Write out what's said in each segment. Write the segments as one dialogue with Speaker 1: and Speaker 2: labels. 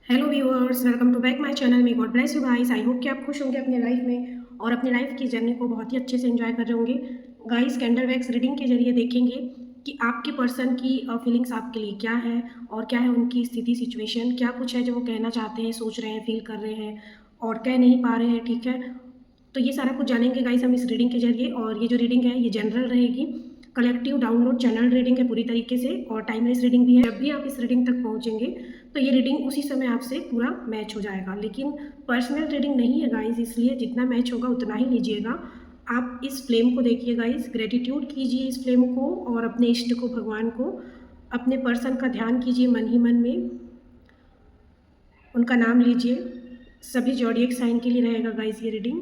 Speaker 1: Hello viewers, welcome to back my channel. May God bless you guys. I hope कि आप खुश होंगे अपने लाइफ में और अपनी लाइफ की जर्नी को बहुत ही अच्छे से एंजॉय कर रहे होंगे। गाइस, कैंडल वैक्स रीडिंग के जरिए देखेंगे कि आपके पर्सन की फीलिंग्स आपके लिए क्या है और क्या है उनकी स्थिति, सिचुएशन, क्या कुछ है जो वो कहना चाहते हैं, सोच रहे हैं, फील कर रहे हैं और कह नहीं पा रहे हैं। ठीक है, तो ये सारा कुछ जानेंगे गाइस हम इस रीडिंग के जरिए। और ये जो रीडिंग है ये जनरल रहेगी, कलेक्टिव डाउनलोड चैनल रीडिंग है पूरी तरीके से, और टाइमलेस रीडिंग भी है। जब भी आप इस रीडिंग तक पहुंचेंगे तो ये रीडिंग उसी समय आपसे पूरा मैच हो जाएगा, लेकिन पर्सनल रीडिंग नहीं है गाइस, इसलिए जितना मैच होगा उतना ही लीजिएगा। आप इस फ्लेम को देखिए गाइस, ग्रेटिट्यूड कीजिए इस फ्लेम को और अपने इष्ट को, भगवान को, अपने पर्सन का ध्यान कीजिए मन ही मन में, उनका नाम लीजिए। सभी जॉडियक साइन के लिए रहेगा गाइस ये रीडिंग।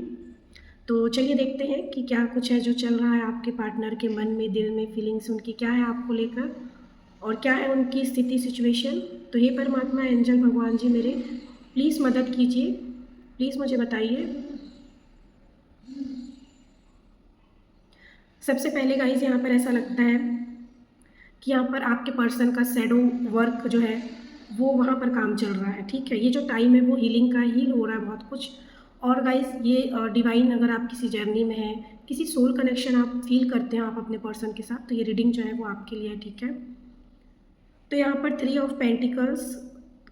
Speaker 1: तो चलिए देखते हैं कि क्या कुछ है जो चल रहा है आपके पार्टनर के मन में, दिल में, फीलिंग्स उनकी क्या है आपको लेकर और क्या है उनकी स्थिति, सिचुएशन। तो हे परमात्मा, एंजल, भगवान जी मेरे, प्लीज़ मदद कीजिए, प्लीज़ मुझे बताइए। सबसे पहले गाइस यहाँ पर ऐसा लगता है कि यहाँ पर आपके पर्सन का शैडो वर्क जो है वो वहाँ पर काम चल रहा है। ठीक है, ये जो टाइम है वो हीलिंग का, हील हो रहा है बहुत कुछ। और गाइस ये डिवाइन, अगर आप किसी जर्नी में हैं, किसी सोल कनेक्शन आप फील करते हैं आप अपने पर्सन के साथ, तो ये रीडिंग जो है वो आपके लिए है। ठीक है, तो यहाँ पर 3 of pentacles,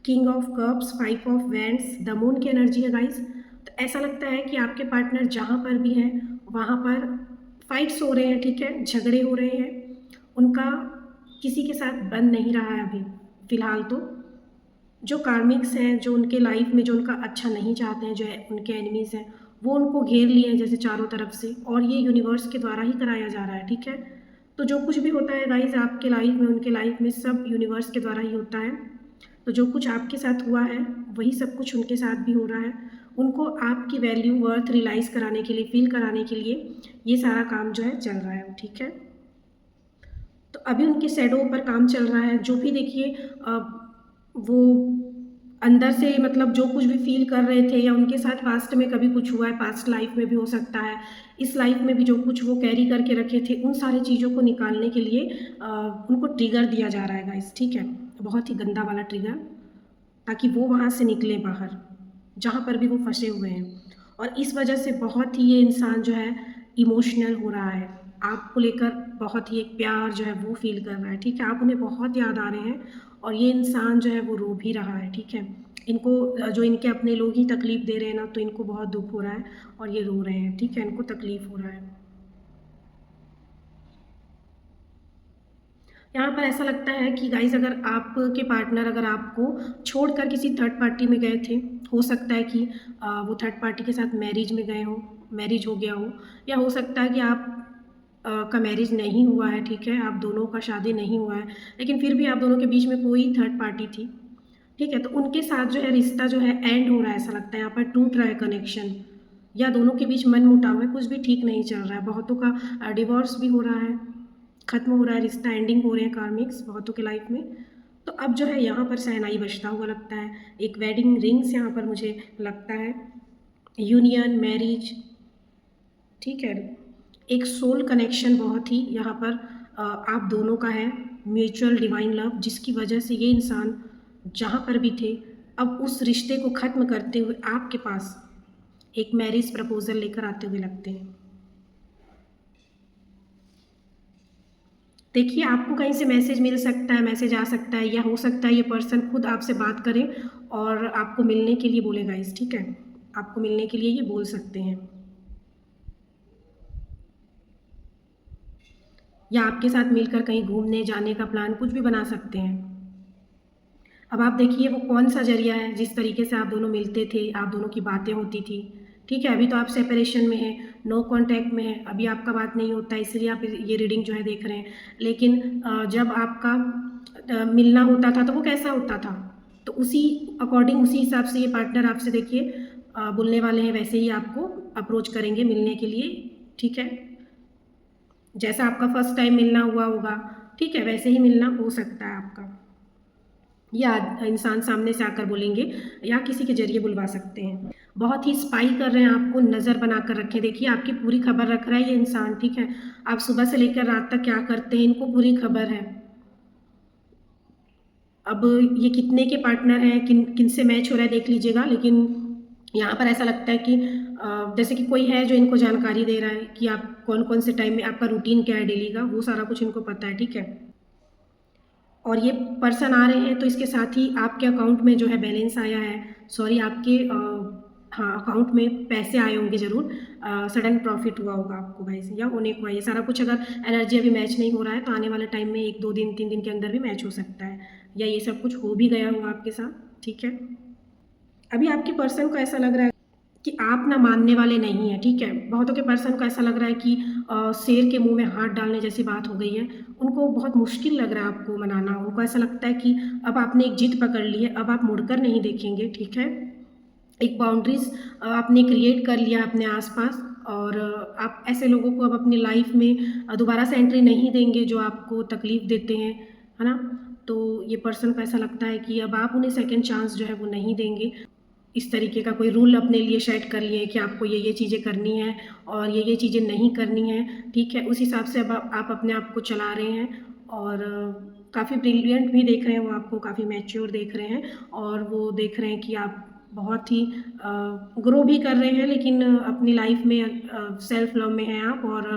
Speaker 1: king of cups, 5 of wands, the moon की एनर्जी है गाइस। तो ऐसा लगता है कि आपके पार्टनर जहाँ पर भी हैं वहाँ पर फाइट्स हो रहे हैं। ठीक है, झगड़े हो रहे हैं, उनका किसी के साथ बन नहीं रहा है अभी फ़िलहाल। तो जो कार्मिक्स हैं, जो उनके लाइफ में जो उनका अच्छा नहीं चाहते हैं, जो है उनके एनिमीज़ हैं, वो उनको घेर लिए हैं जैसे चारों तरफ से, और ये यूनिवर्स के द्वारा ही कराया जा रहा है। ठीक है, तो जो कुछ भी होता है गाइज आपके लाइफ में, उनके लाइफ में, सब यूनिवर्स के द्वारा ही होता है। तो जो कुछ आपके साथ हुआ है वही सब कुछ उनके साथ भी हो रहा है। उनको आपकी वैल्यू, वर्थ रियलाइज़ कराने के लिए, फील कराने के लिए ये सारा काम जो है चल रहा है। ठीक है, तो अभी उनके शैडो पर काम चल रहा है। जो भी देखिए वो अंदर से, मतलब जो कुछ भी फील कर रहे थे या उनके साथ पास्ट में कभी कुछ हुआ है, पास्ट लाइफ में भी हो सकता है, इस लाइफ में भी जो कुछ वो कैरी करके रखे थे, उन सारी चीज़ों को निकालने के लिए उनको ट्रिगर दिया जा रहा है गाइस। ठीक है, बहुत ही गंदा वाला ट्रिगर, ताकि वो वहाँ से निकले बाहर जहाँ पर भी वो फंसे हुए हैं। और इस वजह से बहुत ही ये इंसान जो है इमोशनल हो रहा है, आपको लेकर बहुत ही एक प्यार जो है वो फील कर रहा है। ठीक है, आप उन्हें बहुत याद आ रहे हैं और ये इंसान जो है वो रो भी रहा है। ठीक है, इनको जो इनके अपने लोग ही तकलीफ़ दे रहे हैं ना, तो इनको बहुत दुख हो रहा है और ये रो रहे हैं। ठीक है, इनको तकलीफ़ हो रहा है। यहाँ पर ऐसा लगता है कि गाइज़, अगर आपके पार्टनर अगर आपको छोड़कर किसी थर्ड पार्टी में गए थे, हो सकता है कि वो थर्ड पार्टी के साथ मैरिज में गए हो, मैरिज हो गया हो, या हो सकता है कि आप का मैरिज नहीं हुआ है। ठीक है, आप दोनों का शादी नहीं हुआ है, लेकिन फिर भी आप दोनों के बीच में कोई थर्ड पार्टी थी। ठीक है, तो उनके साथ जो है रिश्ता जो है एंड हो रहा है, ऐसा लगता है यहाँ पर टूट रहा है कनेक्शन, या दोनों के बीच मन मुटाव है, कुछ भी ठीक नहीं चल रहा है। बहुतों का डिवोर्स भी हो रहा है, ख़त्म हो रहा है रिश्ता, एंडिंग हो रहे हैं कार्मिक्स बहुतों के लाइफ में। तो अब जो है यहाँ पर शहनाई बजता हुआ लगता है, एक वेडिंग रिंग्स यहाँ पर मुझे लगता है, यूनियन, मैरिज। ठीक है, एक सोल कनेक्शन बहुत ही यहाँ पर आप दोनों का है, म्यूचुअल डिवाइन लव, जिसकी वजह से ये इंसान जहाँ पर भी थे अब उस रिश्ते को ख़त्म करते हुए आपके पास एक मैरिज प्रपोजल लेकर आते हुए लगते हैं। देखिए, आपको कहीं से मैसेज मिल सकता है, मैसेज आ सकता है, या हो सकता है ये पर्सन खुद आपसे बात करे और आपको मिलने के लिए बोले गाइस। ठीक है, आपको मिलने के लिए ये बोल सकते हैं, या आपके साथ मिलकर कहीं घूमने जाने का प्लान कुछ भी बना सकते हैं। अब आप देखिए वो कौन सा ज़रिया है, जिस तरीके से आप दोनों मिलते थे, आप दोनों की बातें होती थी। ठीक है, अभी तो आप सेपरेशन में हैं, नो कॉन्टैक्ट में हैं, अभी आपका बात नहीं होता है, इसलिए आप ये रीडिंग जो है देख रहे हैं। लेकिन जब आपका मिलना होता था तो वो कैसा होता था, तो उसी अकॉर्डिंग, उसी हिसाब से ये पार्टनर आपसे देखिए बोलने वाले हैं, वैसे ही आपको अप्रोच करेंगे मिलने के लिए। ठीक है, जैसा आपका फर्स्ट टाइम मिलना हुआ होगा, ठीक है, वैसे ही मिलना हो सकता है आपका, या इंसान सामने से आकर बोलेंगे, या किसी के ज़रिए बुलवा सकते हैं। बहुत ही स्पाई कर रहे हैं, आपको नज़र बना कर रखे। देखिए, आपकी पूरी खबर रख रहा है ये इंसान। ठीक है, आप सुबह से लेकर रात तक क्या करते हैं, इनको पूरी खबर है। अब ये कितने के पार्टनर हैं, किन किन से मैच हो रहा है देख लीजिएगा। लेकिन यहाँ पर ऐसा लगता है कि जैसे कि कोई है जो इनको जानकारी दे रहा है कि आप कौन-कौन से टाइम में आपका रूटीन क्या है डेली का, वो सारा कुछ इनको पता है, ठीक है? और ये पर्सन आ रहे हैं तो इसके साथ ही आपके अकाउंट में जो है बैलेंस आया है, सॉरी आपके हाँ, अकाउंट में पैसे आए होंगे ज़रूर, सडन प्रॉफ़िट हुआ होगा आपको गाइस या होने को है। ये सारा कुछ अगर एनर्जी अभी मैच नहीं हो रहा है तो आने वाले टाइम में 1-2 दिन, 3 दिन के अंदर भी मैच हो सकता है या ये सब कुछ हो भी गया होगा आपके साथ, ठीक है? अभी आपके पर्सन को ऐसा लग रहा है कि आप ना मानने वाले नहीं हैं, ठीक है? बहुतों के पर्सन को ऐसा लग रहा है कि शेर के मुँह में हाथ डालने जैसी बात हो गई है। उनको बहुत मुश्किल लग रहा है आपको मनाना। उनको ऐसा लगता है कि अब आपने एक जिद पकड़ ली है, अब आप मुड़कर नहीं देखेंगे, ठीक है? एक बाउंड्रीज़ आपने क्रिएट कर लिया अपने आस-पास और आप ऐसे लोगों को अब अपनी लाइफ़ में दोबारा से एंट्री नहीं देंगे जो आपको तकलीफ़ देते हैं, है ना? तो ये पर्सन को ऐसा लगता है कि अब आप उन्हें सेकंड चांस जो है वो नहीं देंगे। इस तरीके का कोई रूल अपने लिए सेट कर लिए कि आपको ये चीज़ें करनी है और ये चीज़ें नहीं करनी हैं, ठीक है? उस हिसाब से अब आप अपने आप को चला रहे हैं और काफ़ी ब्रिलियंट भी देख रहे हैं वो आपको, काफ़ी मैच्योर देख रहे हैं और वो देख रहे हैं कि आप बहुत ही ग्रो भी कर रहे हैं लेकिन अपनी लाइफ़ में सेल्फ लव में हैं आप और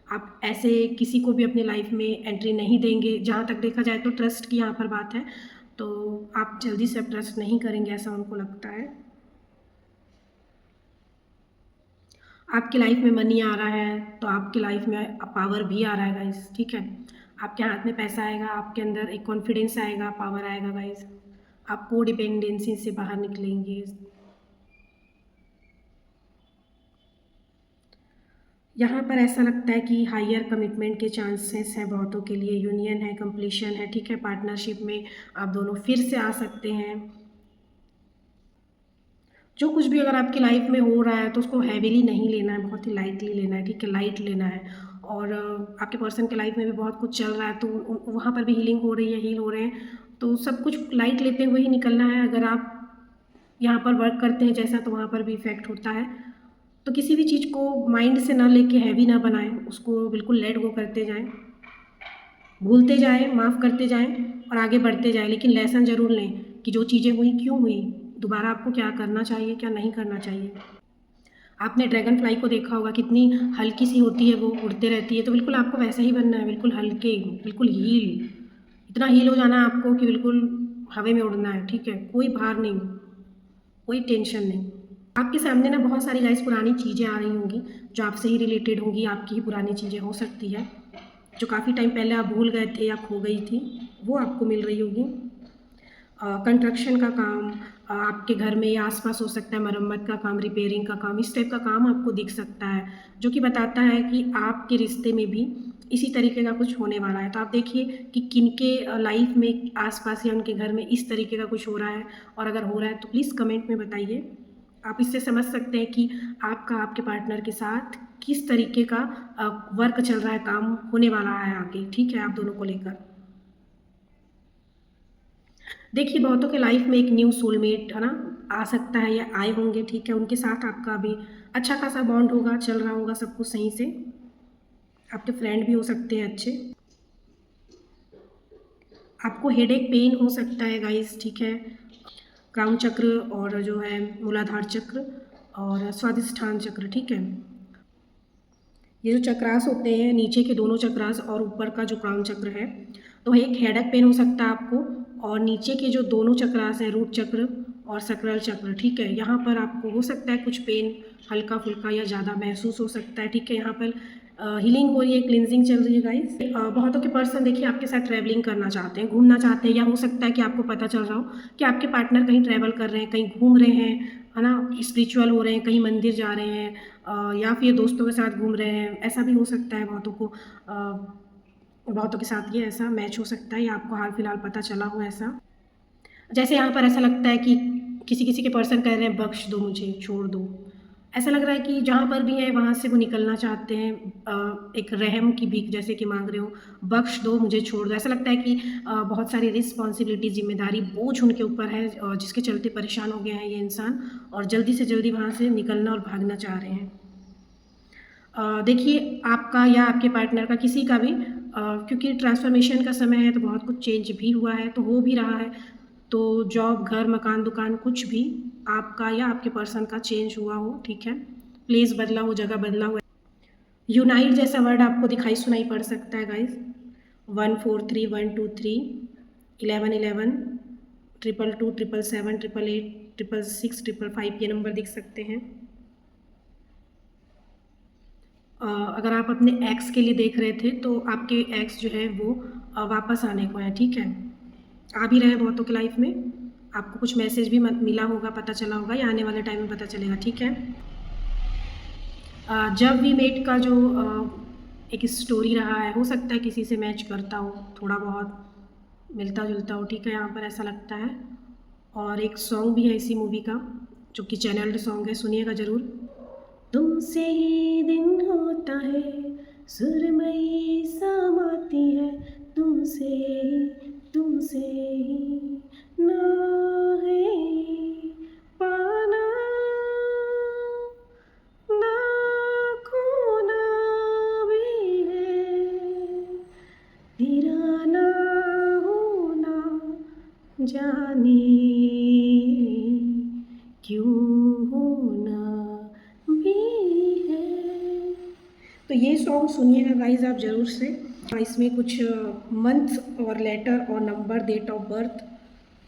Speaker 1: आप ऐसे किसी को भी अपनी लाइफ़ में एंट्री नहीं देंगे। जहाँ तक देखा जाए तो ट्रस्ट की यहाँ पर बात है, तो आप जल्दी से अब ट्रस्ट नहीं करेंगे ऐसा उनको लगता है। आपकी लाइफ में मनी आ रहा है तो आपकी लाइफ में पावर भी आ रहा है गाइस, ठीक है? आपके हाथ में पैसा आएगा, आपके अंदर एक कॉन्फिडेंस आएगा, पावर आएगा गाइस। आप कोडिपेंडेंसी से बाहर निकलेंगे। यहाँ पर ऐसा लगता है कि हायर कमिटमेंट के चांसेस हैं बहुतों के लिए, यूनियन है, कंप्लीशन है, ठीक है? पार्टनरशिप में आप दोनों फिर से आ सकते हैं। जो कुछ भी अगर आपकी लाइफ में हो रहा है तो उसको हैवीली नहीं लेना है, बहुत ही लाइटली लेना है, ठीक है? लाइट लेना है और आपके पर्सन के लाइफ में भी बहुत कुछ चल रहा है तो वहाँ पर भी हीलिंग हो रही है, हील हो रहे हैं, तो सब कुछ लाइट लेते हुए ही निकलना है। अगर आप यहाँ पर वर्क करते हैं जैसा तो वहाँ पर भी इफ़ेक्ट होता है। तो किसी भी चीज़ को माइंड से ना लेके हैवी ना बनाएँ, उसको बिल्कुल लेट गो करते जाएँ, भूलते जाएँ, माफ़ करते जाएँ और आगे बढ़ते जाएँ। लेकिन लेसन ज़रूर लें कि जो चीज़ें हुई क्यों हुई, दोबारा आपको क्या करना चाहिए, क्या नहीं करना चाहिए। आपने ड्रैगन फ्लाई को देखा होगा कितनी हल्की सी होती है, वो उड़ते रहती है, तो बिल्कुल आपको वैसा ही बनना है, बिल्कुल हल्के, बिल्कुल हील, इतना हील हो जाना है आपको कि बिल्कुल हवा में उड़ना है, ठीक है? कोई भार नहीं, कोई टेंशन नहीं। आपके सामने ना बहुत सारी गाइस पुरानी चीज़ें आ रही होंगी, जो आपसे ही रिलेटेड होंगी, आपकी ही पुरानी चीज़ें हो सकती है, जो काफ़ी टाइम पहले आप भूल गए थे या खो गई थी, वो आपको मिल रही होगी। कंस्ट्रक्शन का काम आपके घर में या आस-पास हो सकता है, मरम्मत का काम, रिपेयरिंग का काम, इस टाइप का काम आपको दिख सकता है, जो कि बताता है कि आपके रिश्ते में भी इसी तरीके का कुछ होने वाला है। तो आप देखिए कि किनके लाइफ़ में आस-पास या उनके घर में इस तरीके का कुछ हो रहा है और अगर हो रहा है तो प्लीज़ कमेंट में बताइए। आप इससे समझ सकते हैं कि आपका आपके पार्टनर के साथ किस तरीके का वर्क चल रहा है, काम होने वाला है आगे, ठीक है? आप दोनों को लेकर। देखिए बहुतों के लाइफ में एक न्यू सोलमेट है ना आ सकता है या आए होंगे, ठीक है? उनके साथ आपका अभी अच्छा खासा बॉन्ड होगा, चल रहा होगा सब कुछ सही से। आपके फ्रेंड भी हो सकते हैं अच्छे। आपको हेडेक पेन हो सकता है गाइस, ठीक है? क्राउन चक्र और जो है मूलाधार चक्र और स्वादिष्ठान चक्र, ठीक है? ये जो चक्रास होते हैं, नीचे के दोनों चक्रास और ऊपर का जो क्राउन चक्र है, तो एक हेडेक पेन हो सकता है आपको और नीचे के जो दोनों चक्रास हैं, रूट चक्र और सकरल चक्र, ठीक है? यहाँ पर आपको हो सकता है कुछ पेन हल्का-फुल्का या ज़्यादा महसूस हो सकता है, ठीक है? यहाँ पर हीलिंग हो रही है, क्लींजिंग चल रही है गाइस। बहुतों के पर्सन देखिए आपके साथ ट्रैवलिंग करना चाहते हैं, घूमना चाहते हैं या हो सकता है कि आपको पता चल रहा हो कि आपके पार्टनर कहीं ट्रैवल कर रहे हैं, कहीं घूम रहे हैं, है ना? स्पिरिचुअल हो रहे हैं, कहीं मंदिर जा रहे हैं या फिर दोस्तों के साथ घूम रहे हैं, ऐसा भी हो सकता है बहुतों को बहुतों के साथ ये ऐसा मैच हो सकता है या आपको हाल-फिलहाल पता चला हो ऐसा। जैसे यहाँ पर ऐसा लगता है कि किसी-किसी के पर्सन कह रहे हैं बख्श दो मुझे, छोड़ दो। ऐसा लग रहा है कि जहाँ पर भी है वहाँ से वो निकलना चाहते हैं एक रहम की भीख जैसे कि माँग रहे हो, बख्श दो मुझे, छोड़ दो। ऐसा लगता है कि बहुत सारी रिस्पॉन्सिबिलिटी, ज़िम्मेदारी, बोझ उनके ऊपर है जिसके चलते परेशान हो गए हैं ये इंसान और जल्दी से जल्दी वहाँ से निकलना और भागना चाह रहे हैं। देखिए आपका या आपके पार्टनर का किसी का भी क्योंकि ट्रांसफॉर्मेशन का समय है तो बहुत कुछ चेंज भी हुआ है, तो हो भी रहा है। तो जॉब, घर, मकान, दुकान कुछ भी आपका या आपके पर्सन का चेंज हुआ हो, ठीक है? प्लेस बदला हो, जगह बदला हो। यूनाइट जैसा वर्ड आपको दिखाई सुनाई पड़ सकता है गाइस। 143, 123, 1111, 222, 777, 888, 666, 555 ये नंबर दिख सकते हैं। अगर आप अपने एक्स के लिए देख रहे थे तो आपके एक्स जो है वो वापस आने को है, ठीक है? आ भी रहे हैं बहुतों की लाइफ में। आपको कुछ मैसेज भी मिला होगा, पता चला होगा, या आने वाले टाइम में पता चलेगा, ठीक है? जब वी मेट का जो एक स्टोरी रहा है, हो सकता है किसी से मैच करता हो, थोड़ा बहुत मिलता जुलता हो, ठीक है? यहाँ पर ऐसा लगता है। और एक सॉन्ग भी है इसी मूवी का, जो कि चैनल्ड सॉन्ग है, सुनिएगा ज़रूर। तुमसे ही दिन होता है, सुरमई शाम आती है, तुमसे ही ना है पाना ना खोना भी है, तेरा ना होना जाने क्यों होना भी है। तो ये सॉन्ग सुनिएगा गाइज आप ज़रूर से। इसमें कुछ मंथ और लेटर और नंबर, डेट ऑफ बर्थ,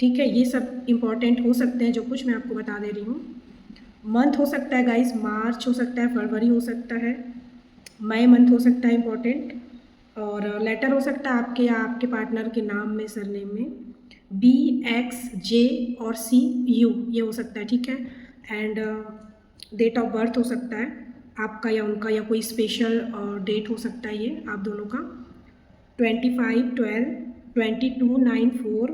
Speaker 1: ठीक है, ये सब इम्पॉर्टेंट हो सकते हैं, जो कुछ मैं आपको बता दे रही हूँ। मंथ हो सकता है गाइज, मार्च हो सकता है, फरवरी हो सकता है, मई मंथ हो सकता है इम्पॉर्टेंट, और लेटर हो सकता है आपके या आपके पार्टनर के नाम में, सरनेम में, BXJ और CU ये हो सकता है, ठीक है? एंड डेट ऑफ बर्थ हो सकता है आपका या उनका, या कोई स्पेशल डेट हो सकता है ये आप दोनों का। 25/12, 22/9/4,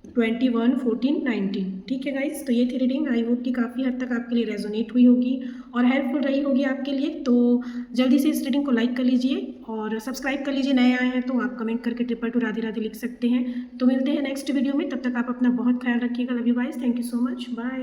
Speaker 1: 21/14/19, ठीक है गाइज? तो ये थी रीडिंग। आई होप कि काफ़ी हद तक आपके लिए रेजोनेट हुई होगी और हेल्पफुल रही होगी आपके लिए। तो जल्दी से इस रीडिंग को लाइक कर लीजिए और सब्सक्राइब कर लीजिए। नए आए हैं तो आप कमेंट करके 222 राधे राधे लिख सकते हैं। तो मिलते हैं नेक्स्ट वीडियो में, तब तक आप अपना बहुत ख्याल रखिएगा। Love you guys, thank you so much, bye.